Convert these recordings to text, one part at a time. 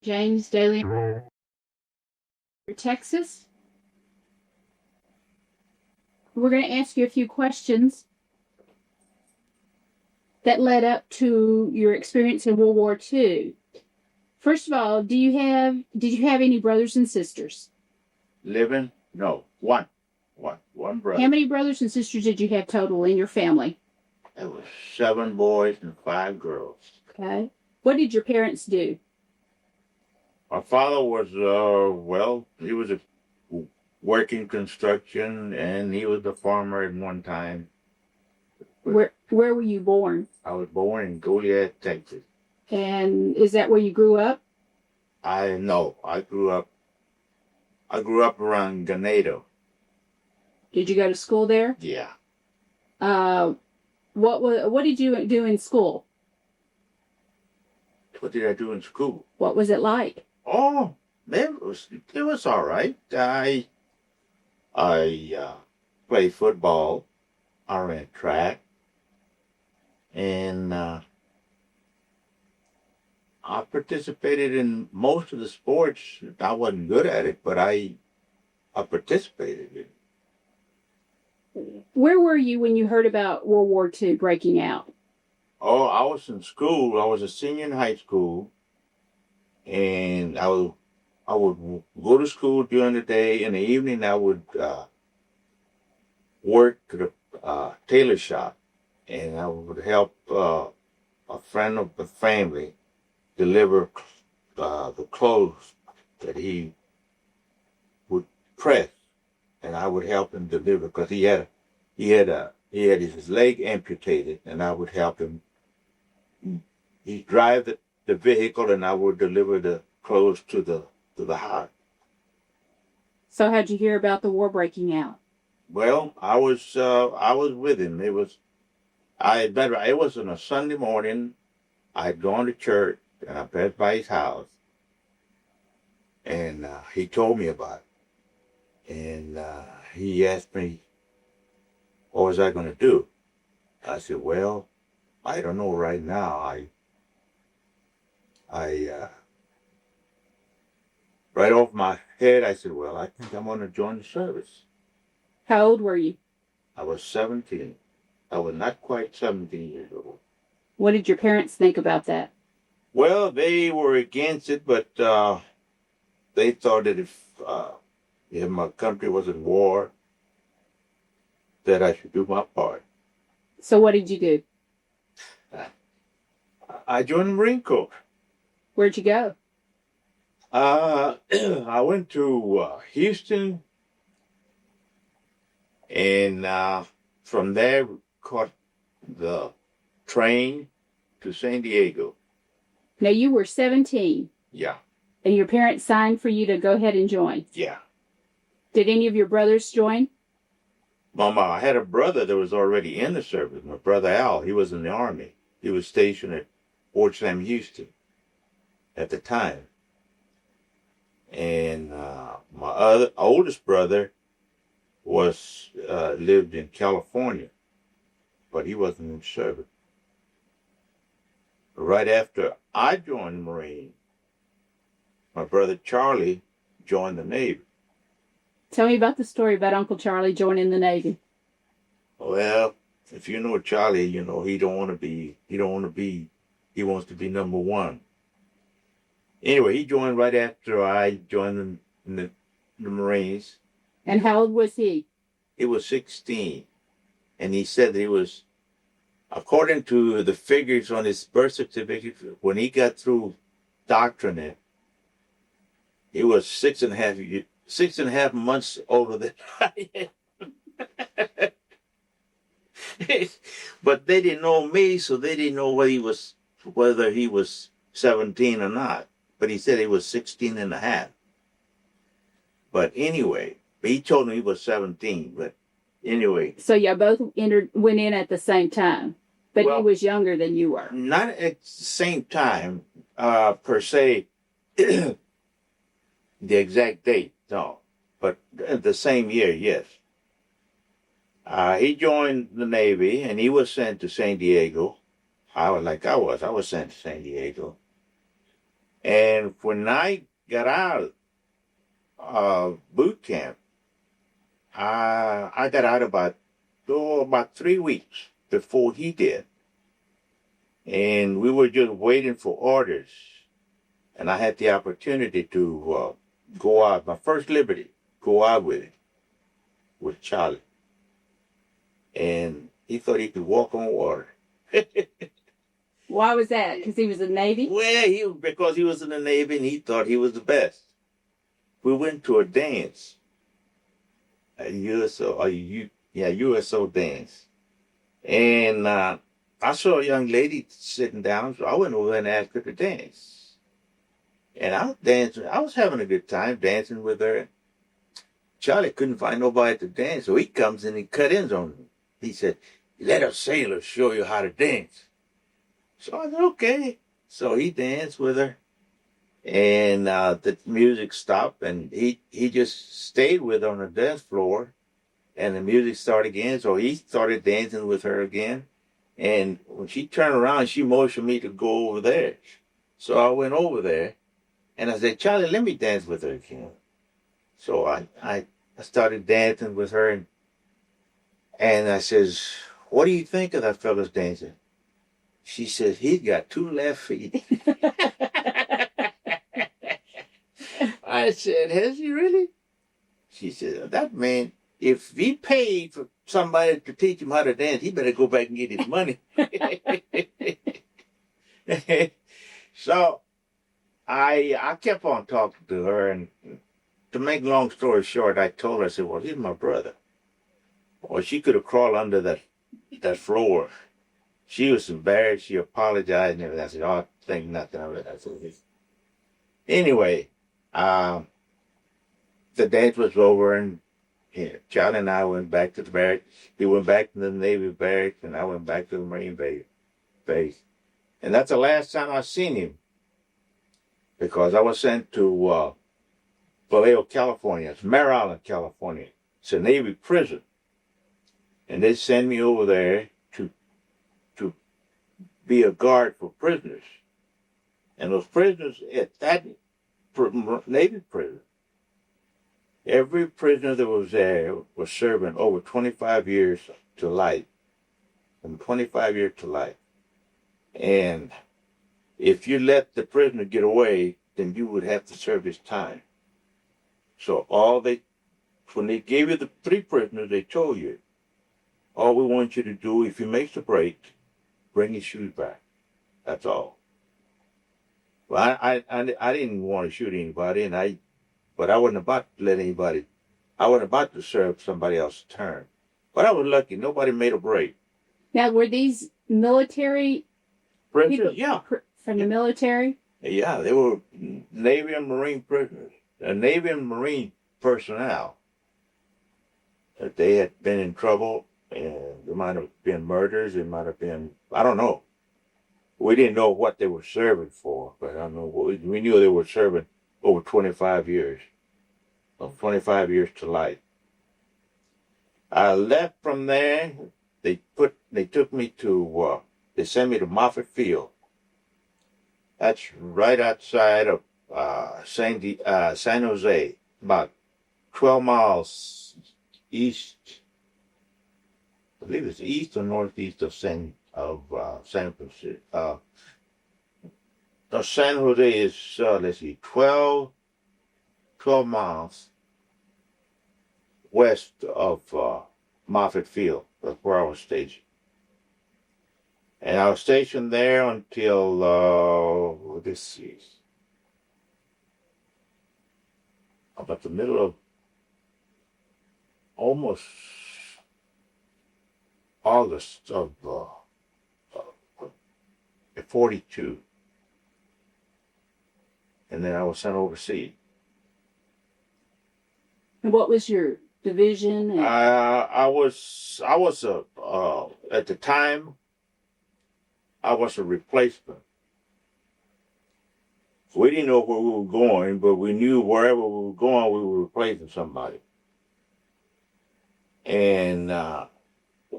James Daly, Texas. We're going to ask you a few questions that led up to your experience in World War II. First of all, did you have any brothers and sisters? Living? No, one brother. How many brothers and sisters did you have total in your family? There was 7 boys and 5 girls. Okay. What did your parents do? My father was, he was a working construction, and he was a farmer at one time. Where were you born? I was born in Goliad, Texas. And is that where you grew up? I grew up around Ganado. Did you go to school there? Yeah. What did you do in school? What did I do in school? What was it like? Oh, it was all right. I played football. I ran track, and I participated in most of the sports. I wasn't good at it, but I participated in it. Where were you when you heard about World War II breaking out? Oh, I was in school. I was a senior in high school, and I would go to school during the day. In the evening, I would work at a tailor shop, and I would help a friend of the family deliver the clothes that he would press, and I would help him deliver because he had his leg amputated, and I would help him. He'd drive the vehicle, and I would deliver the clothes to the house. So how'd you hear about the war breaking out? Well, I was with him. It was on a Sunday morning. I had gone to church, and I passed by his house, and he told me about it. And he asked me, what was I going to do? I said, well, I don't know right now. I right off my head, I said, well, I think I'm going to join the service. How old were you? I was 17. I was not quite 17 years old. What did your parents think about that? Well, they were against it, but they thought that if my country was at war, that I should do my part. So what did you do? I joined the Marine Corps. Where'd you go? I went to Houston, and from there caught the train to San Diego. Now you were 17. Yeah. And your parents signed for you to go ahead and join. Yeah. Did any of your brothers join? Mama, I had a brother that was already in the service. My brother Al, he was in the Army. He was stationed at Fort Sam Houston at the time. And my oldest brother lived in California, but he wasn't in service. Right after I joined the Marine, my brother Charlie joined the Navy. Tell me about the story about Uncle Charlie joining the Navy. Well, if you know Charlie, you know he wants to be number one. Anyway, he joined right after I joined the Marines. And how old was he? He was 16. And he said that he was, according to the figures on his birth certificate, when he got through doctrine, he was 6.5 months older than I am. But they didn't know me, so they didn't know whether he was 17 or not. But he said he was 16 and a half. But anyway, he told me he was 17. But anyway. So y'all both went in at the same time, but he was younger than you were. Not at the same time, per se, the exact date, no. But the same year, yes. He joined the Navy, and he was sent to San Diego. I was sent to San Diego. And when I got out of boot camp, I got out about 3 weeks before he did. And we were just waiting for orders. And I had the opportunity to go out, my first liberty, go out with Charlie. And he thought he could walk on water. Why was that? Because he was in the Navy? Well, because he was in the Navy and he thought he was the best. We went to a dance, a USO dance. And I saw a young lady sitting down, so I went over there and asked her to dance. And I was dancing. I was having a good time dancing with her. Charlie couldn't find nobody to dance, so he comes in and cut ends on me. He said, "Let a sailor show you how to dance." So I said, okay. So he danced with her, and the music stopped, and he just stayed with her on the dance floor, and the music started again, so he started dancing with her again. And when she turned around, she motioned me to go over there. So I went over there, and I said, "Charlie, let me dance with her again." So I started dancing with her, and I says, "What do you think of that fella's dancing?" She says, "He's got 2 left feet." I said, "Has he really?" She said, "That man, if he paid for somebody to teach him how to dance, he better go back and get his money." So I kept on talking to her, and to make long story short, I told her, I said, "Well, he's my brother." Or she could have crawled under that floor. She was embarrassed. She apologized and everything. I said, "Oh, think nothing of it." I said, anyway, the dance was over, and Charlie and I went back to the barracks. He went back to the Navy barracks, and I went back to the Marine base. And that's the last time I seen him, because I was sent to Vallejo, California. It's Mare Island, California. It's a Navy prison. And they sent me over there to be a guard for prisoners. And those prisoners at that Navy prison, every prisoner that was there was serving over 25 years to life. From 25 years to life. And if you let the prisoner get away, then you would have to serve his time. So when they gave you the 3 prisoners, they told you, all we want you to do, if he makes a break, bring his shoes back. That's all. Well, I didn't want to shoot anybody, but I wasn't about to let anybody. I wasn't about to serve somebody else's turn. But I was lucky. Nobody made a break. Now, were these military prisoners? people? Yeah. From the military? Yeah, they were Navy and Marine prisoners. Navy and Marine personnel. That they had been in trouble, and there might have been murders. It might have been, I don't know. We didn't know what they were serving for, but I know we knew they were serving over 25 years. 25 years to life. I left from there. They took me to, they sent me to Moffett Field. That's right outside of San Jose, about 12 miles east. I believe it's east or northeast of San Francisco. San Jose is, let's see, 12 miles west of Moffett Field. That's where I was stationed. And I was stationed there until, this is about the middle of almost August of 42. And then I was sent overseas. And what was your division? I was at the time, I was a replacement. We didn't know where we were going, but we knew wherever we were going, we were replacing somebody. And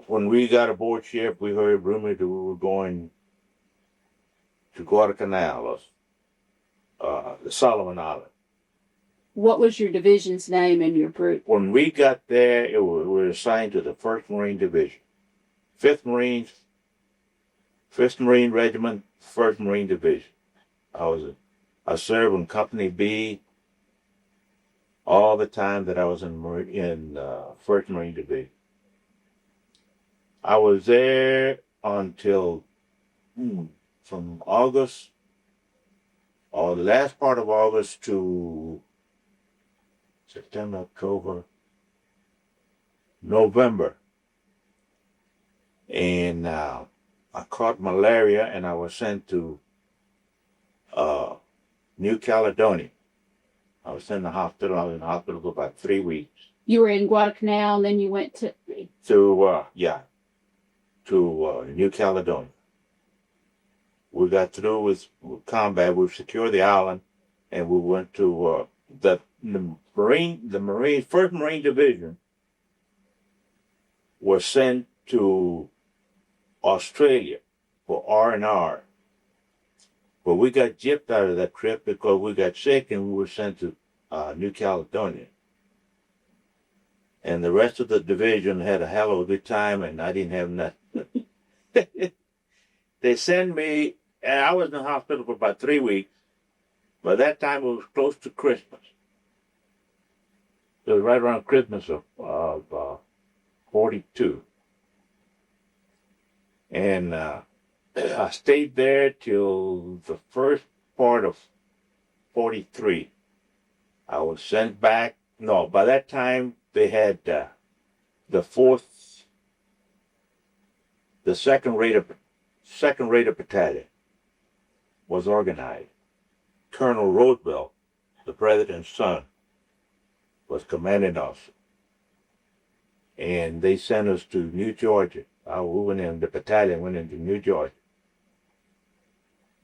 when we got aboard ship, we heard rumors that we were going to Guadalcanal, the Solomon Islands. What was your division's name and your group? When we got there, we were assigned to the 1st Marine Division, 5th Marines, 5th Marine Regiment, 1st Marine Division. I served in Company B all the time that I was in 1st Marine Division. I was there until from August, or the last part of August to September, October, November. And I caught malaria and I was sent to New Caledonia. I was in the hospital. I was in the hospital for about 3 weeks. You were in Guadalcanal and then you went to New Caledonia. We got through with combat. We secured the island, and we went to the 1st Marine Division was sent to Australia for R&R. But we got gypped out of that trip because we got sick and we were sent to New Caledonia. And the rest of the division had a hell of a good time, and I didn't have nothing. They sent me, and I was in the hospital for about 3 weeks. By that time, it was close to Christmas. It was right around Christmas of 42. And I stayed there till the first part of 43. I was sent back. No, by that time, they had the second raider battalion was organized. Colonel Roosevelt, the president's son, was commanding officer. And they sent us to New Georgia. The battalion went into New Georgia.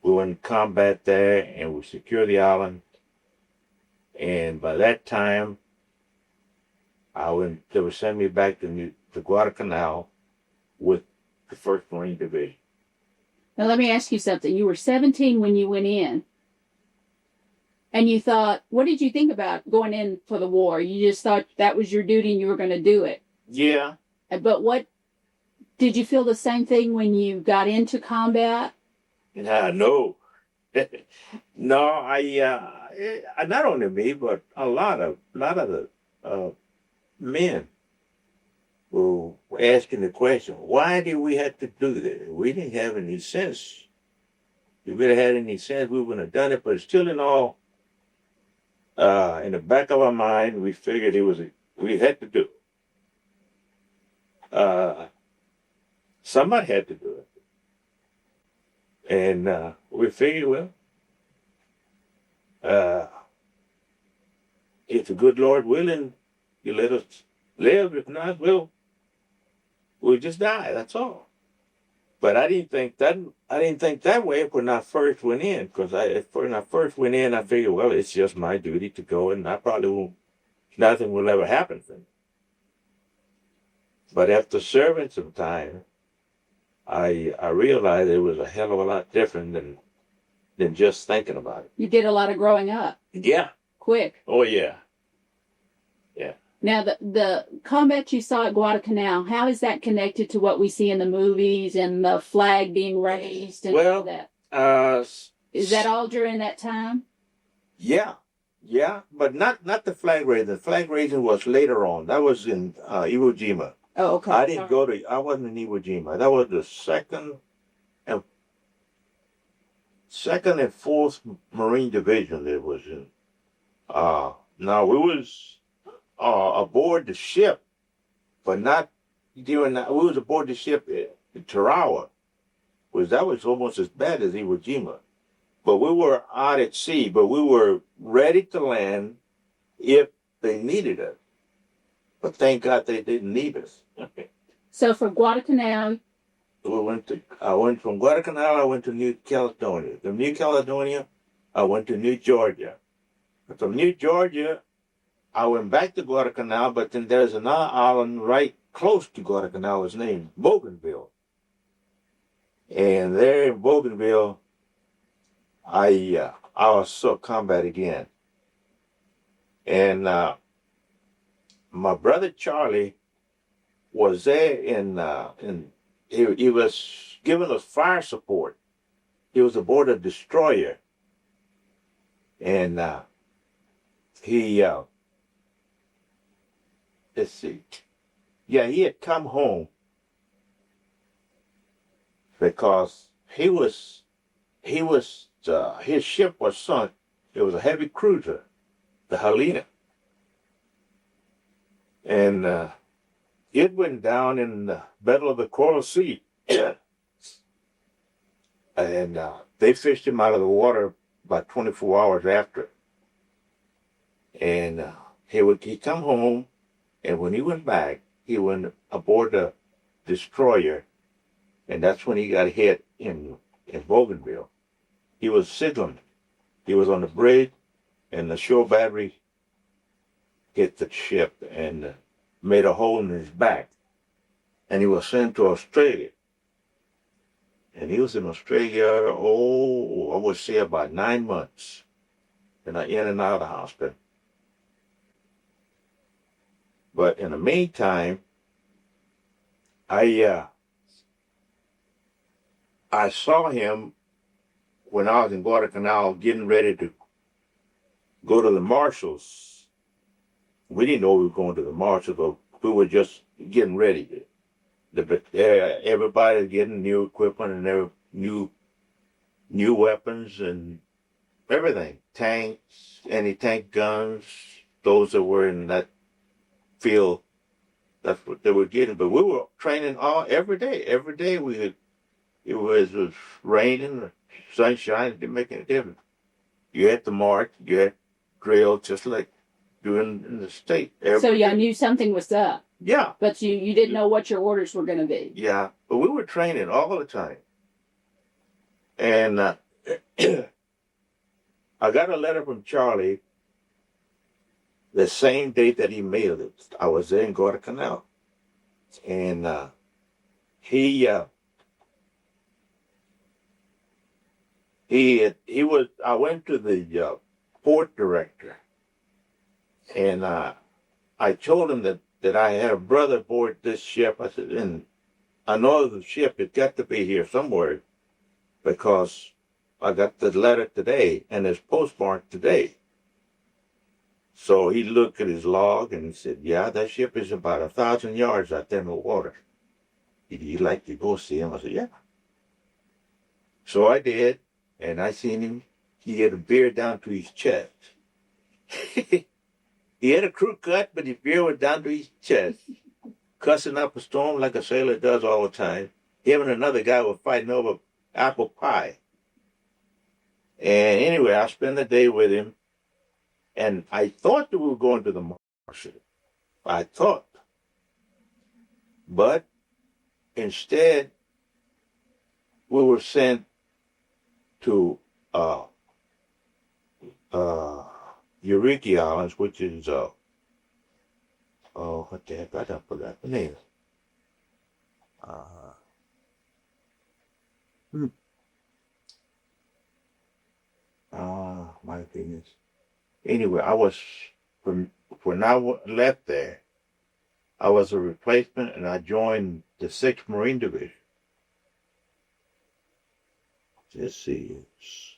We went in combat there and we secured the island. And by that time, they would send me back to Guadalcanal with the 1st Marine Division. Now let me ask you something. You were 17 when you went in. And you thought, what did you think about going in for the war? You just thought that was your duty and you were going to do it. Yeah. But did you feel the same thing when you got into combat? No. No, not only me, but a lot of the men were asking the question, why did we have to do this? We didn't have any sense. If we had any sense, we wouldn't have done it, but still in all, in the back of our mind, we figured we had to do it. Somebody had to do it. And we figured, if the good Lord willing, you let us live. If not, we'll just die. That's all. But I didn't think that way when I first went in, because when I first went in, I figured, well, it's just my duty to go, and I probably won't. Nothing will ever happen to me. But after serving some time, I realized it was a hell of a lot different than just thinking about it. You did a lot of growing up. Yeah. Quick. Oh, yeah. Yeah. Now, the combat you saw at Guadalcanal, how is that connected to what we see in the movies and the flag being raised and all that? Is that all during that time? Yeah. Yeah, but not the flag raising. The flag raising was later on. That was in Iwo Jima. Oh, okay. I wasn't in Iwo Jima. That was the second and 4th Marine Division that was in. Now we was aboard the ship, but not during that. We was aboard the ship in Tarawa, that was almost as bad as Iwo Jima. But we were out at sea, but we were ready to land if they needed us. But thank God they didn't need us. So from Guadalcanal, I went from Guadalcanal, I went to New Caledonia. From New Caledonia, I went to New Georgia. From New Georgia, I went back to Guadalcanal, but then there's another island right close to Guadalcanal. It's named Bougainville. And there in Bougainville, I I saw combat again. And my brother Charlie was there in he was giving us fire support. He was aboard a destroyer. And he let's see. Yeah, he had come home because his ship was sunk. It was a heavy cruiser, the Helena. And it went down in the middle of the Coral Sea. And they fished him out of the water about 24 hours after. And he come home, and when he went back, he went aboard the destroyer, and that's when he got hit in Bougainville. He was signaling. He was on the bridge, and the shore battery hit the ship and made a hole in his back. And he was sent to Australia. And he was in Australia, I would say about 9 months. And in and out of the hospital. But in the meantime, I saw him when I was in Guadalcanal getting ready to go to the marshals. We didn't know we were going to the marshals, but we were just getting ready. Everybody getting new equipment and new weapons and everything. Tanks, anti-tank guns, those that were in that field, that's what they were getting. But we were training every day. Every day it was raining, sunshine, it didn't make any difference. You had to march, you had drill, just like doing in the state. So y'all knew something was up. Yeah. But you didn't know what your orders were going to be. Yeah, but we were training all the time. And I got a letter from Charlie the same day that he mailed it. I was there in Guadalcanal. And I went to the port director, and I told him that I had a brother aboard this ship. I said, and I know the ship, it got to be here somewhere because I got the letter today and it's postmarked today. So he looked at his log and he said, yeah, that ship is about 1,000 yards out there in the water. You'd like to go see him? I said, yeah. So I did, and I seen him. He had a beard down to his chest. He had a crew cut, but his beard was down to his chest. Cussing up a storm like a sailor does all the time. Him and another guy were fighting over apple pie. And anyway, I spent the day with him. And I thought that we were going to the marshal. I thought. But instead, we were sent to Eureka Islands, which is what the heck? I forgot the name. My goodness. Anyway, when I left there, I was a replacement, and I joined the 6th Marine Division. Let's see, it's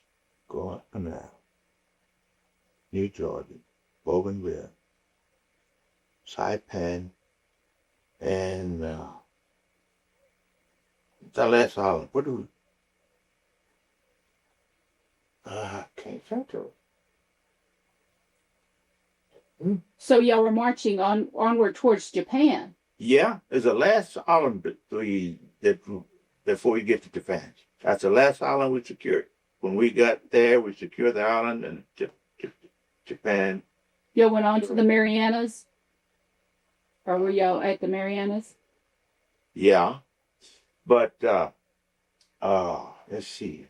Guadalcanal, New Georgia, Bougainville, Saipan, and the last island. What do we? I can't think of it. So y'all were marching onward towards Japan. Yeah, it's the last island before you get to Japan. That's the last island we secured. When we got there, we secured the island and Japan. Y'all went on to the Marianas? Or were y'all at the Marianas? Yeah. But, let's see.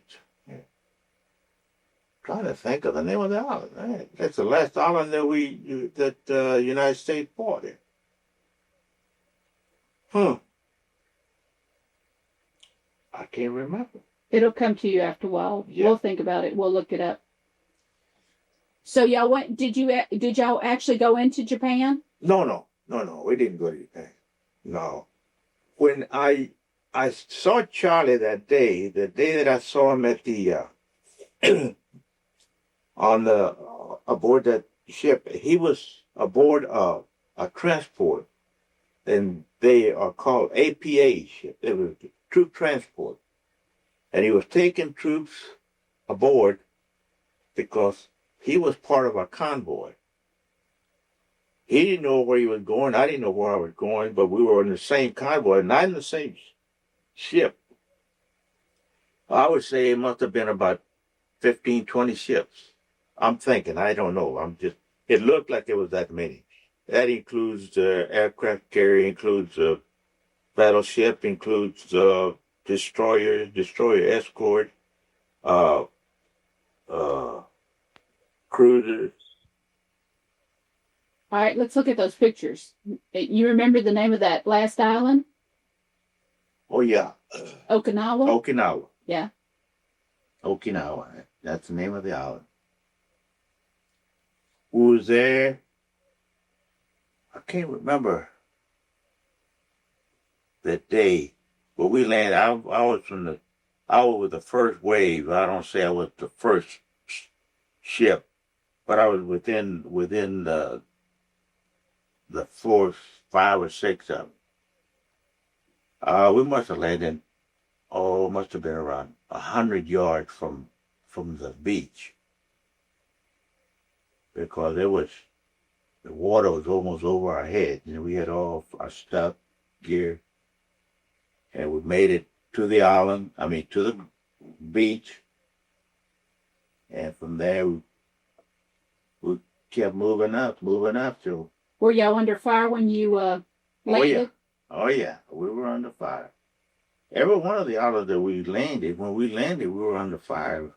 Trying to think of the name of the island. That's the last island that the United States bought it. I can't remember. It'll come to you after a while. Yeah. We'll think about it. We'll look it up. So y'all went? Did y'all actually go into Japan? No. We didn't go to Japan. No. When I saw Charlie that day, the day that I saw him at the on the aboard that ship, he was aboard a transport, and they are called APA ship. They were troop transport, and he was taking troops aboard because he was part of a convoy. He didn't know where he was going. I didn't know where I was going, but we were in the same convoy, not in the same ship. I would say it must have been about 15, 20 ships. I'm thinking, I don't know. It looked like there was that many. That includes aircraft carrier, includes battleship, includes destroyer escort, uh, uh, cruisers. All right, let's look at those pictures. You remember the name of that last island? Oh, yeah. Okinawa? Okinawa. Yeah. Okinawa. That's the name of the island. Who was there? I can't remember that day, but we landed. I was with the first wave. I don't say I was the first ship, but I was within the fourth, 5 or 6 of them. We must have landed. Oh, it must have been around 100 yards from the beach, because the water was almost over our heads, and we had all our stuff, gear, and we made it to the island. I mean, to the beach, and from there we kept moving up till. Were y'all under fire when you landed? Oh yeah, we were under fire. Every one of the islands that we landed, when we landed, we were under fire.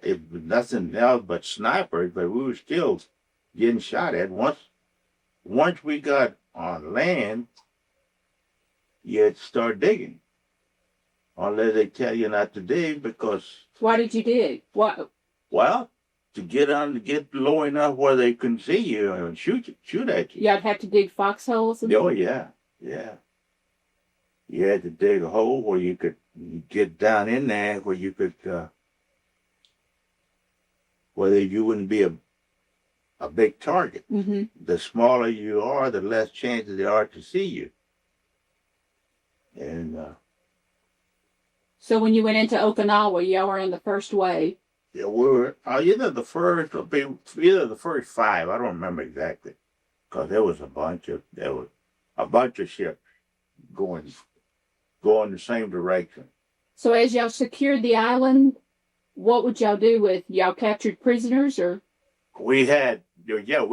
It was nothing else but snipers, but we were still getting shot at. Once we got on land, you had to start digging. Unless they tell you not to dig, because. Why did you dig? Why? Well, to get low enough where they couldn't see you and shoot at you. Y'all have to dig foxholes? Oh, yeah. You had to dig a hole where you could get down in there, where you could, where you wouldn't be a big target. Mm-hmm. The smaller you are, the less chances there are to see you. And so when you went into Okinawa, y'all were in the first wave. Yeah, we were either the first 5. I don't remember exactly, because there was a bunch of ships going the same direction. So as y'all secured the island, what would y'all do with y'all captured prisoners, or? We had, there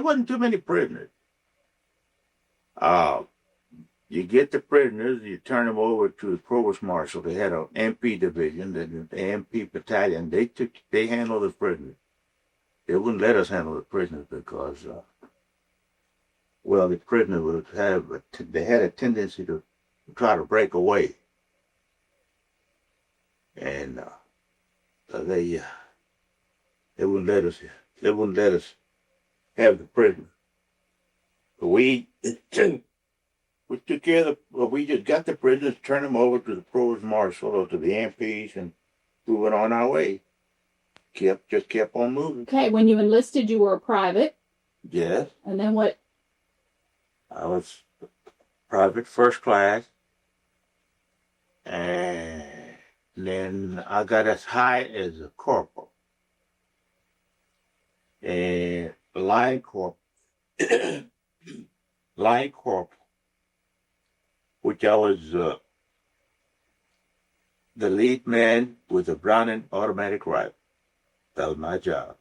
wasn't too many prisoners. You get the prisoners, you turn them over to the provost marshal. They had an MP division, the MP battalion. They handled the prisoners. They wouldn't let us handle the prisoners because, the prisoners had a tendency to try to break away, and they wouldn't let us. They wouldn't let us have the prisoners. But we took care of we just got the prisoners, turned them over to the provost marshal or to the MPs, and we went on our way. Just kept on moving. Okay, when you enlisted, you were a private. Yes. And then what? I was private, first class, and then I got as high as a corporal and line corporal. Line corporal, which I was the lead man with a Browning automatic rifle. That was my job.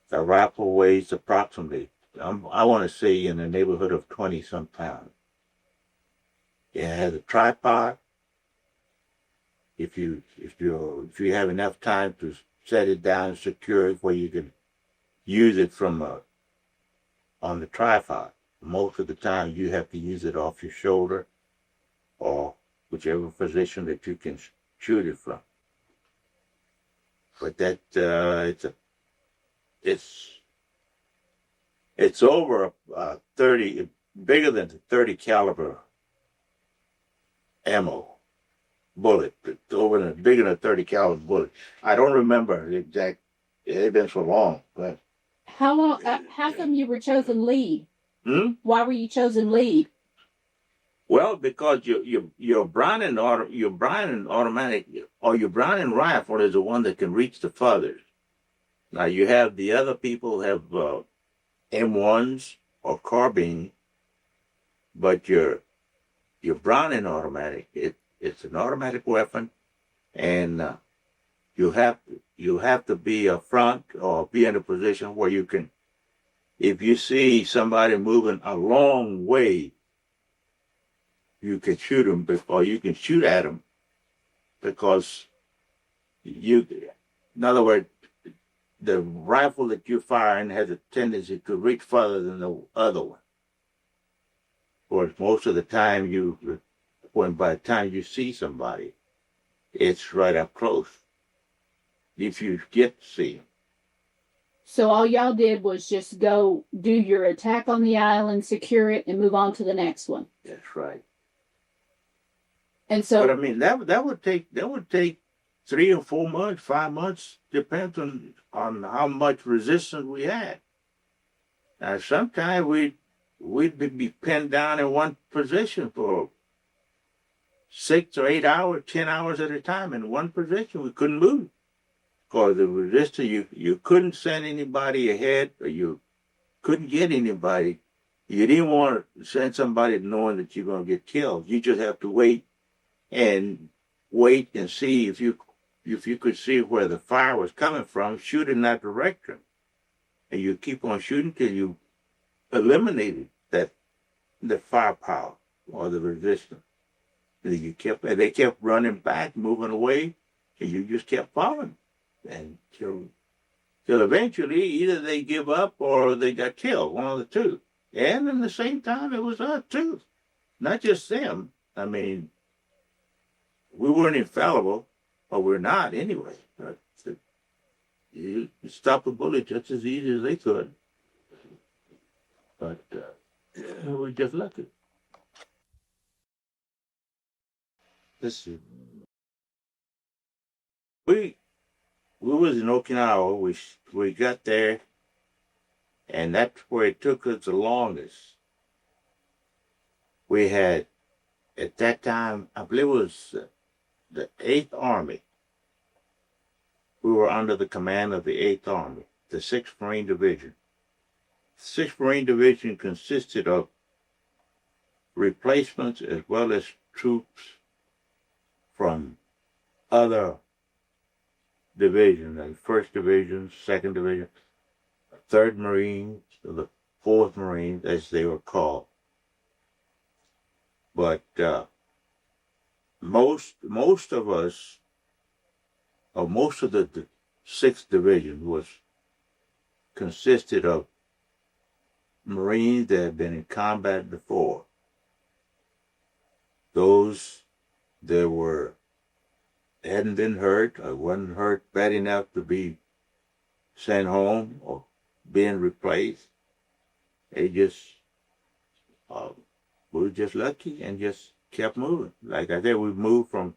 The rifle weighs approximately, I want to say, in the neighborhood of 20-some pounds. It has a tripod. If you have enough time to set it down and secure it where you can use it from on the tripod. Most of the time you have to use it off your shoulder or whichever position that you can shoot it from. But that it's over 30, bigger than the 30 caliber ammo bullet. It's bigger than a 30 caliber bullet. I don't remember the exact. It had been so long, but how long? How come you were chosen lead? Why were you chosen lead? Well, because your Browning automatic or your Browning rifle is the one that can reach the farthest. Now you have the other people have M1s or carbine, but your Browning automatic it's an automatic weapon, and you have to be up front or be in a position where you can, if you see somebody moving a long way, you can shoot them or you can shoot at them because in other words, the rifle that you're firing has a tendency to reach further than the other one. Whereas most of the time by the time you see somebody, it's right up close. If you get to see them. So all y'all did was just go do your attack on the island, secure it, and move on to the next one. That's right. And so, but I mean that would take 3 or 4 months, 5 months, depends on how much resistance we had. Now sometimes we'd be pinned down in one position for 6 or 8 hours, 10 hours at a time in one position. We couldn't move. Because the resistance, you couldn't send anybody ahead, or you couldn't get anybody. You didn't want to send somebody knowing that you're going to get killed. You just have to wait and see if you could see where the fire was coming from, shoot in that direction. And you keep on shooting till you eliminated the firepower or the resistance. And they kept running back, moving away, and you just kept following. And till eventually either they give up or they got killed, one of the two. And in the same time, it was us too. Not just them. I mean, we weren't infallible, or we're not anyway. But you stop a bullet just as easy as they could. But we're just lucky. Listen, we was in Okinawa. We got there, and that's where it took us the longest. We had, at that time, I believe it was the 8th Army. We were under the command of the 8th Army, the 6th Marine Division. The 6th Marine Division consisted of replacements as well as troops from other divisions, like 1st Division, 2nd Division, 3rd Marines, the 4th Marines, as they were called. But most of us, or most of the 6th Division consisted of Marines that had been in combat before. Those that hadn't been hurt or wasn't hurt bad enough to be sent home or being replaced. They just we were just lucky and just kept moving. Like I said, we moved from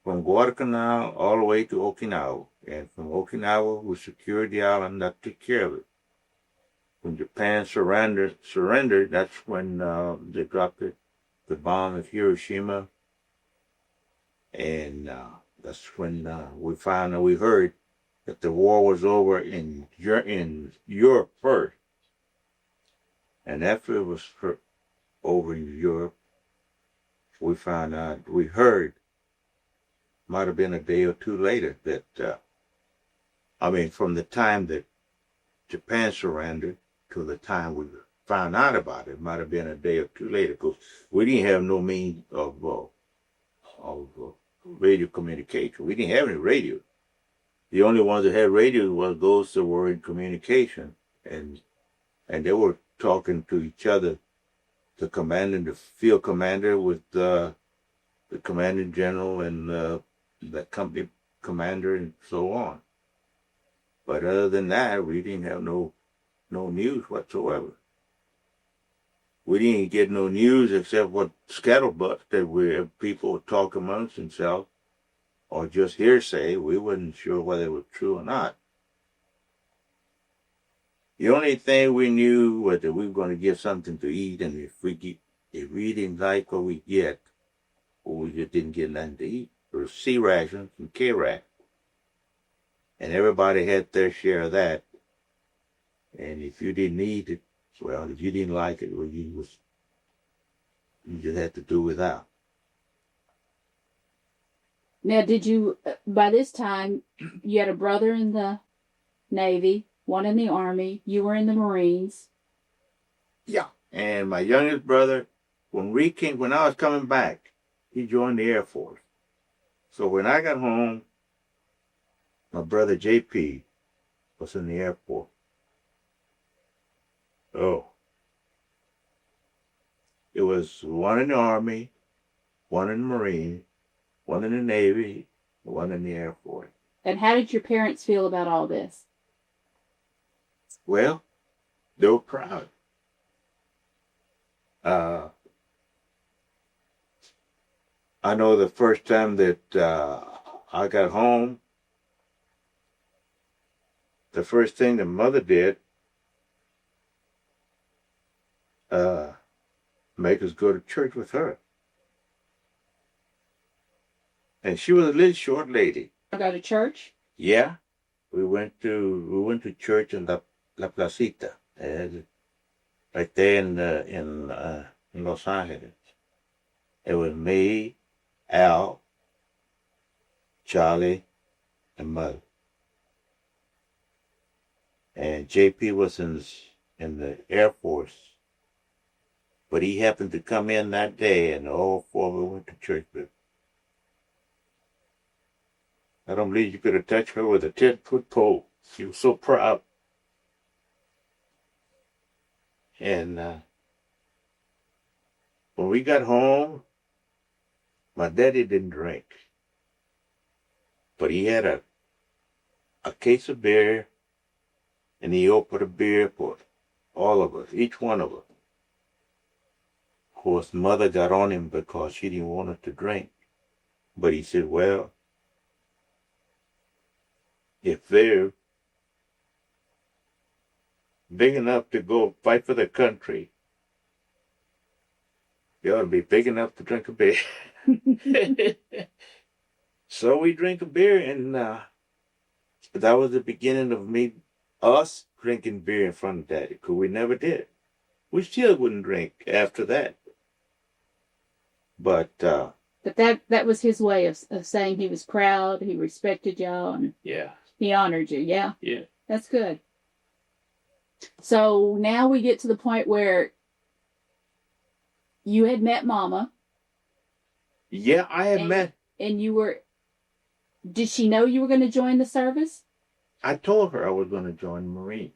Guadalcanal all the way to Okinawa. And from Okinawa, we secured the island, that took care of it. When Japan surrendered, that's when they dropped the bomb at Hiroshima. And that's when we heard that the war was over in Europe first. And after it was over in Europe, we heard, might have been a day or two later, that, from the time that Japan surrendered to the time we found out about it, might have been a day or two later, because we didn't have no means of radio communication. We didn't have any radio. The only ones that had radio were those that were in communication, and they were talking to each other. The field commander with the commanding general and the company commander and so on. But other than that, we didn't have no news whatsoever. We didn't get no news except what scuttlebutt that people would talk amongst themselves, or just hearsay. We wasn't sure whether it was true or not. The only thing we knew was that we were going to get something to eat, and if we didn't like what we get, or we just didn't get nothing to eat. There was C rations and K rations, and everybody had their share of that. And if you didn't eat it, well, if you didn't like it, well, you just had to do without. Now, did you, by this time, you had a brother in the Navy, one in the Army, you were in the Marines. Yeah. And my youngest brother, when I was coming back, he joined the Air Force. So when I got home, my brother JP was in the Air Force. Oh. It was one in the Army, one in the Marine, one in the Navy, one in the Air Force. And how did your parents feel about all this? Well, they were proud. I know the first time that I got home, the first thing the mother did, make us go to church with her. And she was a little short lady. Go to church? Yeah. We went to church in La Placita, right there in Los Angeles. It was me, Al, Charlie, and Mother. And JP was in the Air Force, but he happened to come in that day, and all four of us went to church with him. I don't believe you could have touched her with a 10-foot pole. She was so proud. And when we got home, my daddy didn't drink, but he had a case of beer, and he opened a beer for all of us, each one of us. Of course, Mother got on him because she didn't want us to drink. But he said, well, if they're big enough to go fight for their country, you ought to be big enough to drink a beer. So we drank a beer, and that was the beginning of us drinking beer in front of Daddy, because we never did. We still wouldn't drink after that. But that was his way of saying he was proud, he respected y'all, and yeah, he honored you. Yeah? Yeah. That's good. So now we get to the point where you had met Mama. Yeah, I had met. And you were, did she know you were going to join the service? I told her I was going to join the Marine.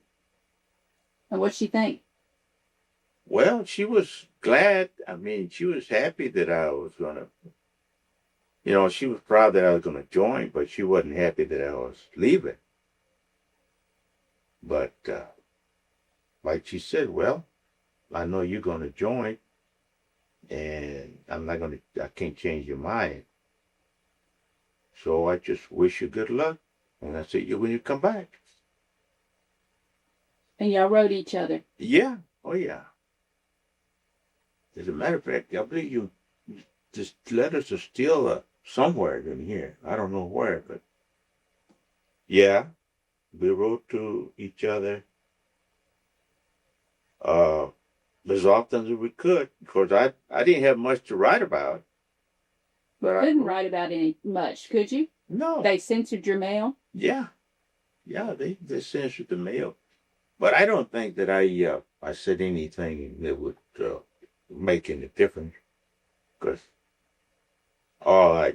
And what'd she think? Well, she was glad. I mean, she was happy that I was going to, she was proud that I was going to join, but she wasn't happy that I was leaving. But like she said, well, I know you're going to join, and I can't change your mind. So I just wish you good luck. And I said, when you come back. And y'all wrote each other? Yeah. Oh, yeah. As a matter of fact, I believe this letters are still somewhere in here. I don't know where, but yeah, we wrote to each other as often as we could. Of course, I didn't have much to write about. But you couldn't write about any much, could you? No. They censored your mail? Yeah. Yeah, they censored the mail. But I don't think that I said anything that would make any difference. Because all I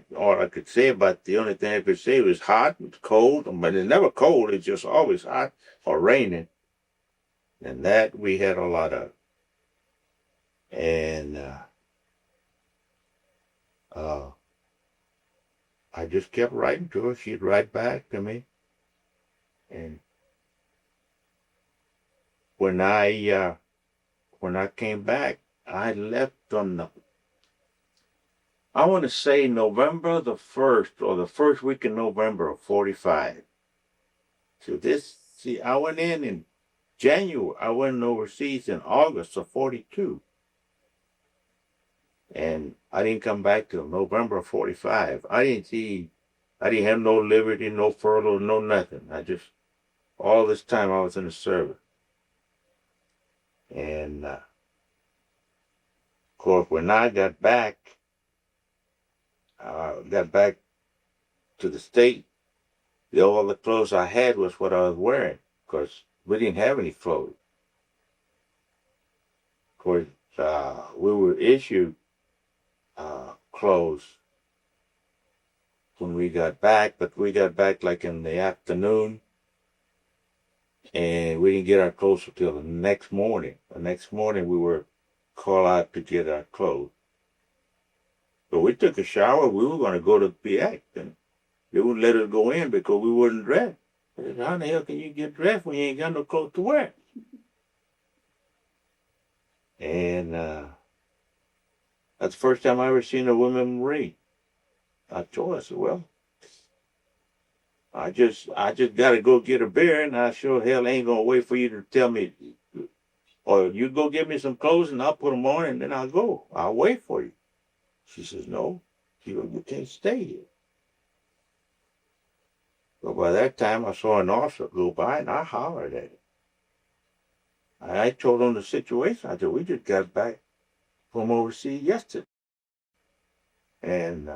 could say about the only thing I could say was hot, it was cold, but it's never cold, it's just always hot or raining. And that we had a lot of. And I just kept writing to her. She'd write back to me. And when I came back, I left on I want to say November the 1st or the first week in November of 45. So I went in January. I went overseas in August of 42. And I didn't come back till November of 45. I didn't have no liberty, no furlough, no nothing. All this time I was in the service. And, of course, when I got back to the state, all the clothes I had was what I was wearing, because we didn't have any clothes. Of course, we were issued clothes when we got back, but we got back like in the afternoon, and we didn't get our clothes until the next morning. The next morning we were called out to get our clothes. So we took a shower. We were going to go to the PX, and they wouldn't let us go in because we wasn't dressed. I said, how the hell can you get dressed when you ain't got no clothes to wear? And that's the first time I ever seen a woman Marine. I told her, I said, well, I just got to go get a beer, and I sure hell ain't going to wait for you to tell me, or you go get me some clothes and I'll put them on and then I'll go. I'll wait for you. She says, no, you can't stay here. But by that time, I saw an officer go by and I hollered at him. I told him the situation. I said, we just got back from overseas yesterday. And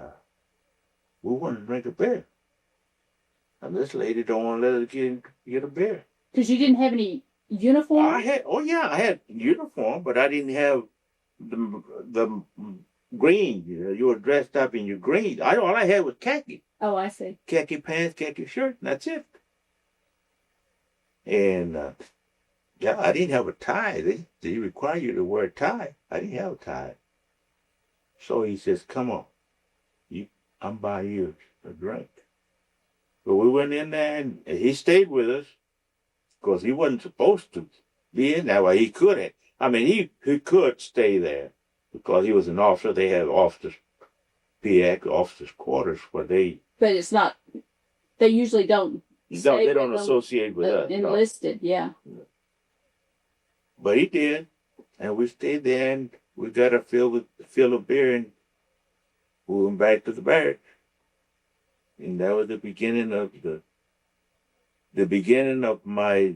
we wanted to drink a beer. And this lady don't want to let us get a beer. Because you didn't have any uniform? I had uniform, but I didn't have the green. You were dressed up in your green. All I had was khaki. Oh, I see. Khaki pants, khaki shirt, and that's it. And I didn't have a tie. They require you to wear a tie. I didn't have a tie. So he says, come on. I'm buying you a drink. So we went in there, and he stayed with us because he wasn't supposed to be in there. Well, he couldn't. I mean, he could stay there because he was an officer. They had officers, PX, officers' quarters where they... But it's not... They usually don't... They don't associate with us. Enlisted, no. Yeah. But he did. And we stayed there, and we got a fill of beer, and we went back to the barracks. And that was the beginning of my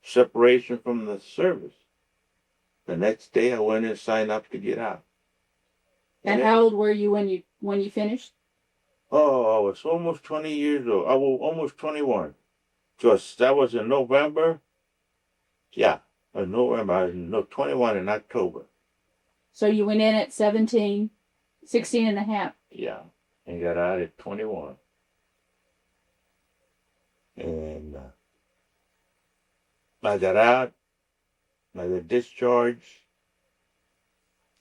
separation from the service. The next day, I went and signed up to get out. And how old were you when you finished? Oh, I was almost 20 years old. I was almost 21. Because that was in November. Yeah, in November. I was 21 in October. So you went in at 16 and a half. Yeah, and got out at 21. And I got out. I got discharged.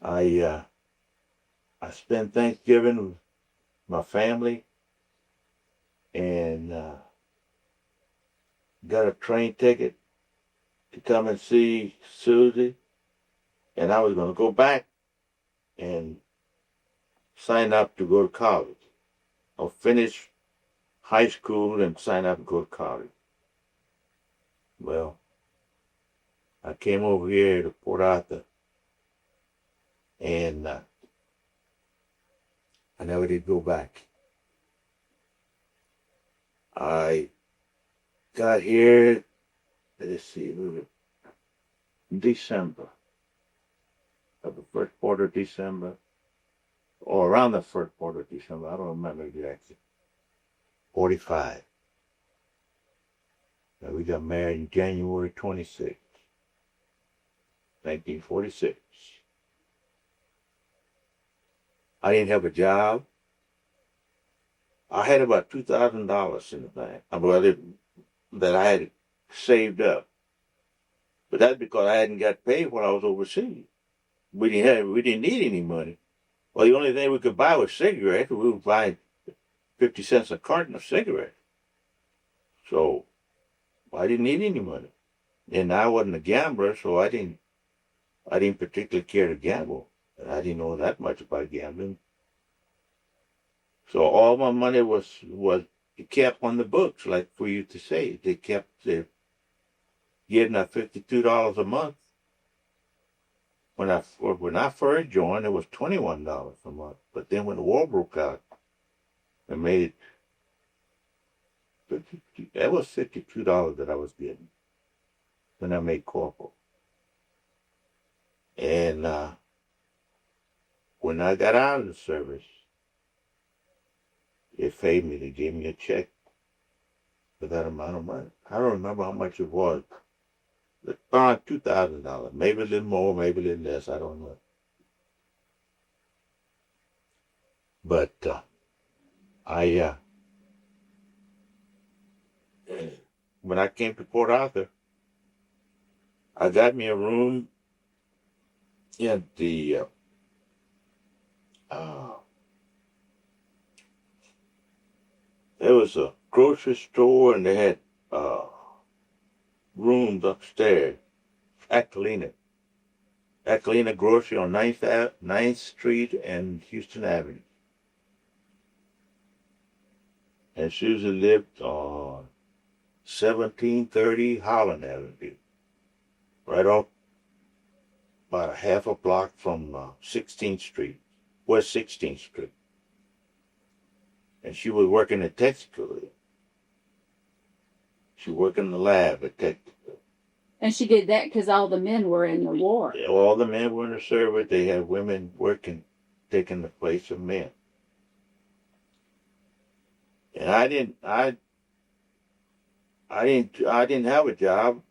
I spent Thanksgiving with my family, and got a train ticket to come and see Susie, and I was going to go back and sign up to go to college. I'll finish high school and sign up to go to college. Well, I came over here to Port Arthur, and I never did go back. I got here, let's see, December, of the first part of December, or around the first part of December, I don't remember exactly, 45. Now, we got married in January 26th, 1946. I didn't have a job. I had about $2,000 in the bank that I had saved up. But that's because I hadn't got paid when I was overseas. We didn't need any money. Well, the only thing we could buy was cigarettes. We would buy 50 cents a carton of cigarettes. So I didn't need any money. And I wasn't a gambler, so I didn't particularly care to gamble. And I didn't know that much about gambling. So all my money was kept on the books, like we used to say. They kept getting at $52 a month. When I first joined, it was $21 a month. But then when the war broke out, I made that was $52 that I was getting when I made corporal. And when I got out of the service, it paid me. They gave me a check for that amount of money. I don't remember how much it was. Around $2,000, maybe a little more, maybe a little less. I don't know. But when I came to Port Arthur, I got me a room in the there was a grocery store, and they had rooms upstairs at Caledonia Grocery on 9th Street and Houston Avenue. And Susan lived on 1730 Holland Avenue, right off about a half a block from 16th Street, West 16th Street. And she was working at Texaco. She worked in the lab at Texaco. And she did that because all the men were in the war. Yeah, all the men were in the service. They had women working, taking the place of men. And I didn't have a job,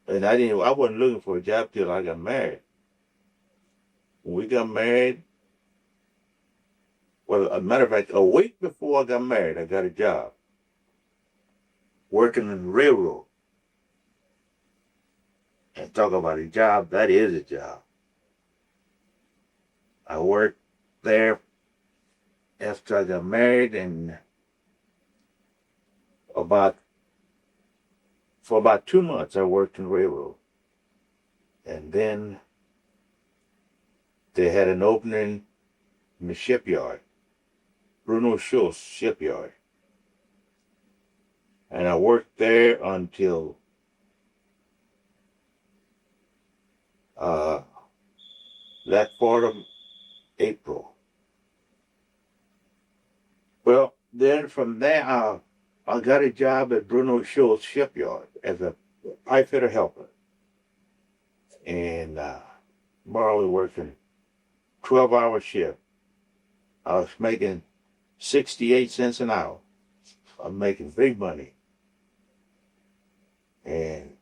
and I wasn't looking for a job till I got married. When we got married, well, as a matter of fact, a week before I got married, I got a job working in the railroad. And talk about a job, that is a job. I worked there after I got married, and for about 2 months I worked in the railroad. And then they had an opening in the shipyard, Bruno Schultz shipyard. And I worked there until that part of April. Well, then from there, I got a job at Bruno Schultz shipyard as a pipe fitter helper. And probably working 12-hour shift. I was making 68 cents an hour. I'm making big money. And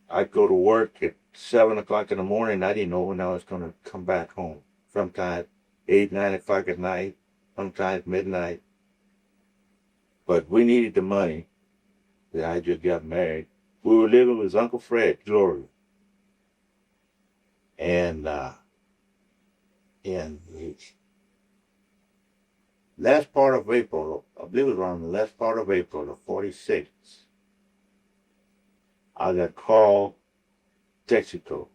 I'd go to work at 7 o'clock in the morning. I didn't know when I was going to come back home. Sometimes 8, 9 o'clock at night, sometimes midnight. But we needed the money. I just got married. We were living with Uncle Fred, Glory. And in the last part of April, I believe it was around the last part of April of 46, I got called Texaco.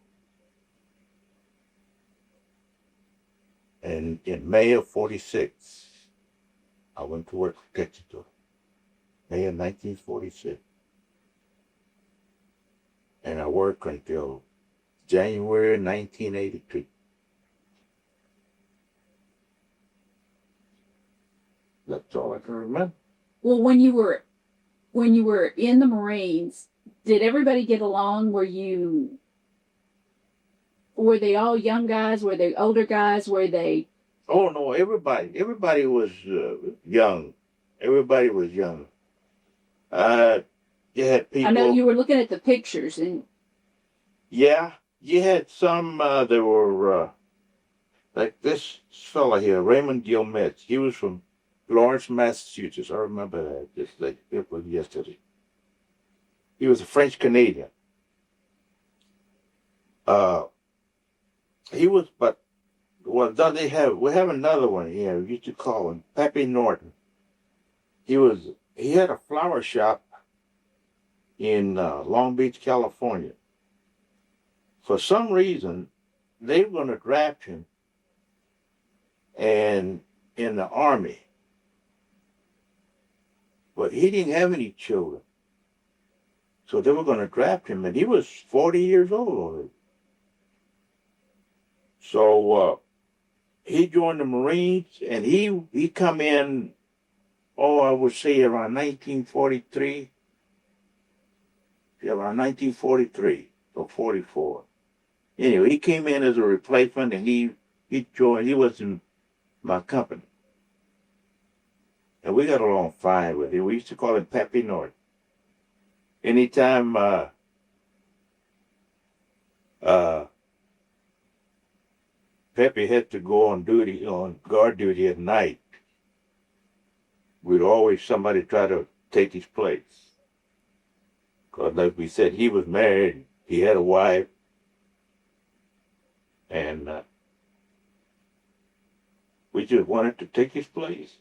And in May of 46, I went to work for Texaco. May of 1946. And I worked until January 1982. That's all I can remember. Well, when you were in the Marines, did everybody get along? Were they all young guys? Were they older guys? Were they? Oh no, everybody was young. Everybody was young. You had people. I know you were looking at the pictures, and yeah, you had some that were like this fella here, Raymond Gilmet. He was from Lawrence, Massachusetts. I remember that just like it was yesterday. He was a French Canadian. He was, but well, we have another one here. We used to call him Pepe Norton. He had a flower shop in Long Beach, California. For some reason, they were going to draft him and in the army, but he didn't have any children, so they were going to draft him, and he was 40 years old already. So he joined the Marines, and he come in. Oh, I would say around 1943. Yeah, around 1943 or 44. Anyway, he came in as a replacement, and he joined. He was in my company, and we got along fine with him. We used to call him Pepe Norton. Anytime Pepe had to go on guard duty at night, we'd always somebody try to take his place. Because like we said, he was married, he had a wife, and we just wanted to take his place.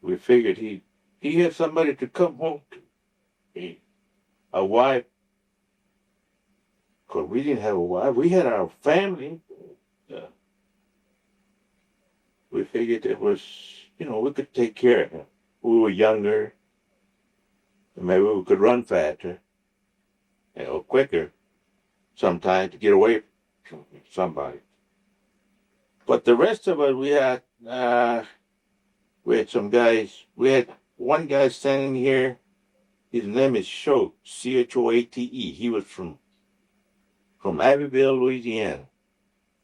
We figured he had somebody to come home to. A wife, because we didn't have a wife. We had our family. We figured it was, we could take care of him. We were younger. Maybe we could run faster, quicker sometimes to get away from somebody. But the rest of us, we had some guys. We had one guy standing here. His name is Choate, Choate. He was from Abbeville, Louisiana,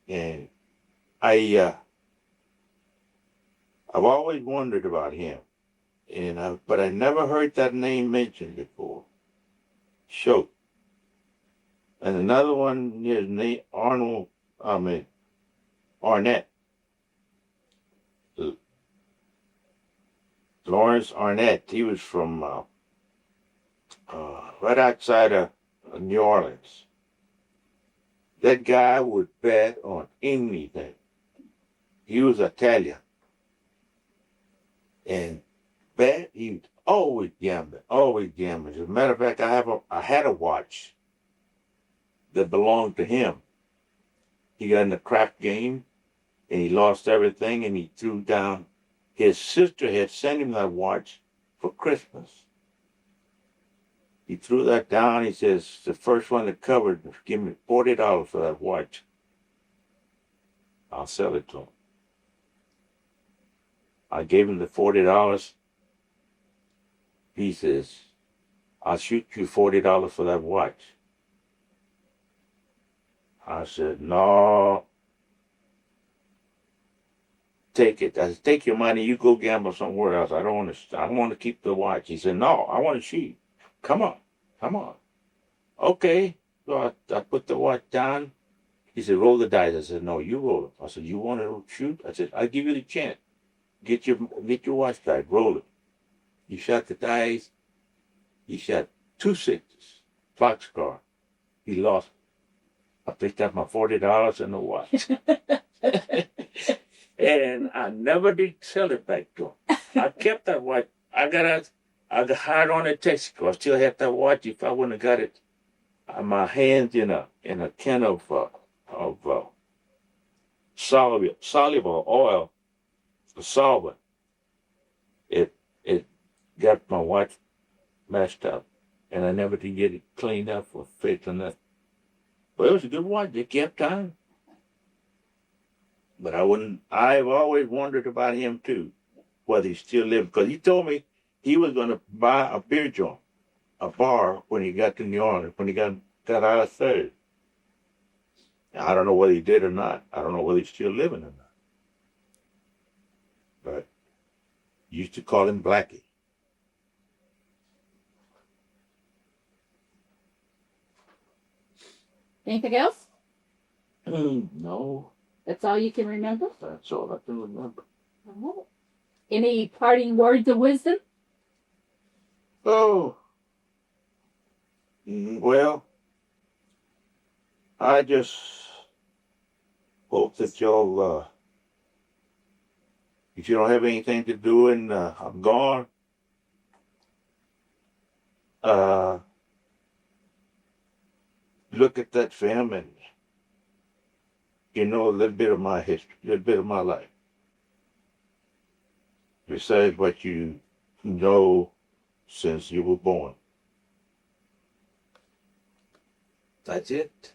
and I've always wondered about him, but I never heard that name mentioned before. Choate. And another one, his name Arnett. Lawrence Arnett. He was from right outside of New Orleans. That guy would bet on anything. He was Italian. And he was always gambling, always gambling. As a matter of fact, I had a watch that belonged to him. He got in a crap game, and he lost everything, and he threw down. His sister had sent him that watch for Christmas. He threw that down. He says, the first one that covered, give me $40 for that watch. I'll sell it to him. I gave him the $40. He says, I'll shoot you $40 for that watch. I said, no. Take it. I said, take your money. You go gamble somewhere else. I don't want to keep the watch. He said, no, I want to shoot. Come on. Okay. So I put the watch down. He said, roll the dice. I said, no, you roll it. I said, you want to shoot? I said, I'll give you the chance. Get your watch back. Roll it. He shot the dice. He shot 2 sixes. Boxcar. He lost. I picked up my $40 and the watch. And I never did sell it back to him. I kept that watch. I got hired on a Texaco. I still have that watch. If I wouldn't have got it, my hands in a can of soluble oil, a solvent. It got my watch messed up, and I never did get it cleaned up or fixed or nothing. But it was a good watch. It kept time. But I've always wondered about him too, whether he's still living. Because he told me he was going to buy a beer joint, a bar, when he got to New Orleans, when he got out of third. I don't know whether he did or not. I don't know whether he's still living or not. But used to call him Blackie. Anything else? No. That's all you can remember? That's all I can remember. Oh. Any parting words of wisdom? Oh. Well, I just hope that y'all, if you don't have anything to do and I'm gone, look at that film and you know a little bit of my history, a little bit of my life. Besides what you know since you were born. That's it.